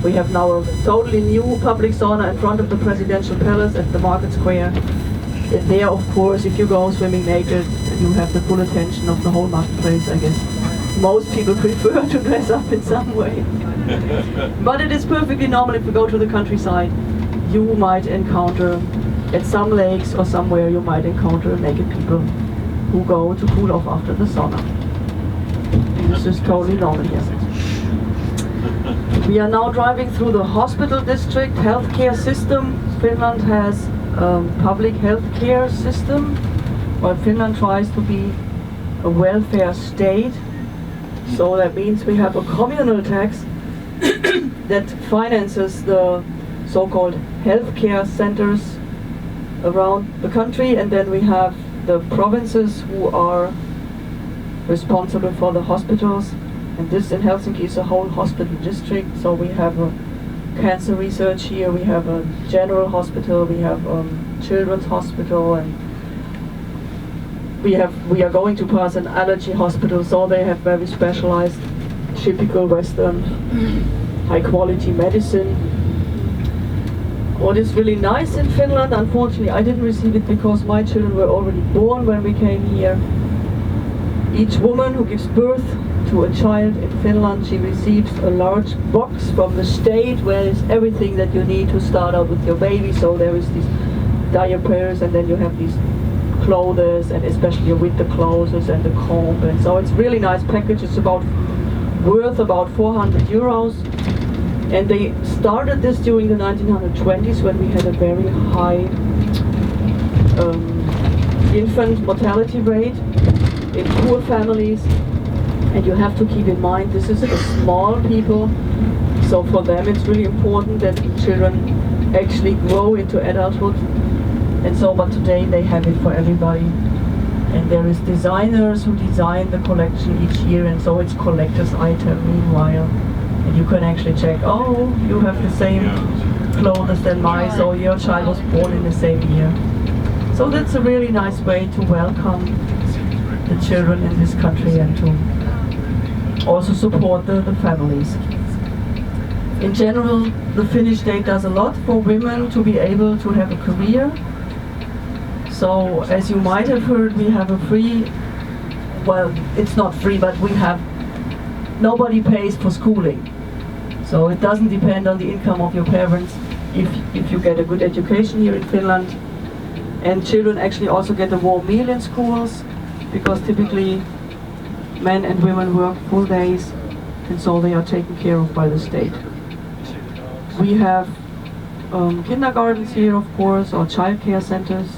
We have now a totally new public sauna in front of the presidential palace at the market square. And there, of course, if you go swimming naked, you have the full attention of the whole marketplace, I guess. Most people prefer to dress up in some way. But it is perfectly normal if you go to the countryside. You might encounter, at some lakes or somewhere, you might encounter naked people who go to cool off after the sauna. This is totally normal here. We are now driving through the hospital district healthcare system. Finland has a public healthcare system, while Finland tries to be a welfare state. So that means we have a communal tax that finances the so-called healthcare centers around the country, and then we have the provinces who are responsible for the hospitals. And this in Helsinki is a whole hospital district, so we have a cancer research here, we have a general hospital, we have children's hospital, and we are going to pass an allergy hospital, so they have very specialized, typical Western, high quality medicine. What is really nice in Finland, unfortunately I didn't receive it because my children were already born when we came here. Each woman who gives birth to a child in Finland, she receives a large box from the state where is everything that you need to start out with your baby. So there is these diapers, and then you have these clothes, and especially with the clothes and the comb, and so it's really nice package. It's worth about 400 euros. And they started this during the 1920s when we had a very high infant mortality rate in poor families. And you have to keep in mind, this is a small people, so for them it's really important that children actually grow into adulthood. And so, but today they have it for everybody. And there is designers who design the collection each year, and so it's collector's item meanwhile. And you can actually check, oh, you have the same clothes than mine, so your child was born in the same year. So that's a really nice way to welcome the children in this country and to also support the families. In general, the Finnish state does a lot for women to be able to have a career. So, as you might have heard, we have a free, well, it's not free, but nobody pays for schooling. So it doesn't depend on the income of your parents if you get a good education here in Finland. And children actually also get a warm meal in schools, because typically men and women work full days, and so they are taken care of by the state. We have kindergartens here, of course, or child care centers,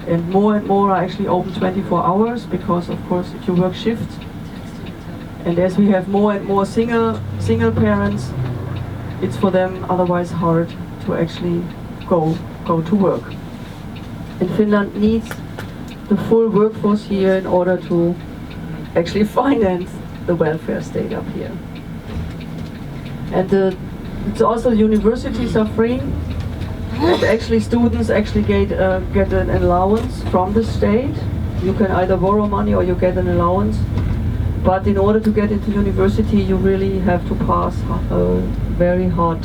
and more are actually open 24 hours, because of course if you work shifts, and as we have more and more single parents, it's for them otherwise hard to actually go to work. And Finland needs the full workforce here in order to actually finance the welfare state up here. And it's also universities are free, and actually students actually get an allowance from the state. You can either borrow money or you get an allowance. But in order to get into university, you really have to pass a very hard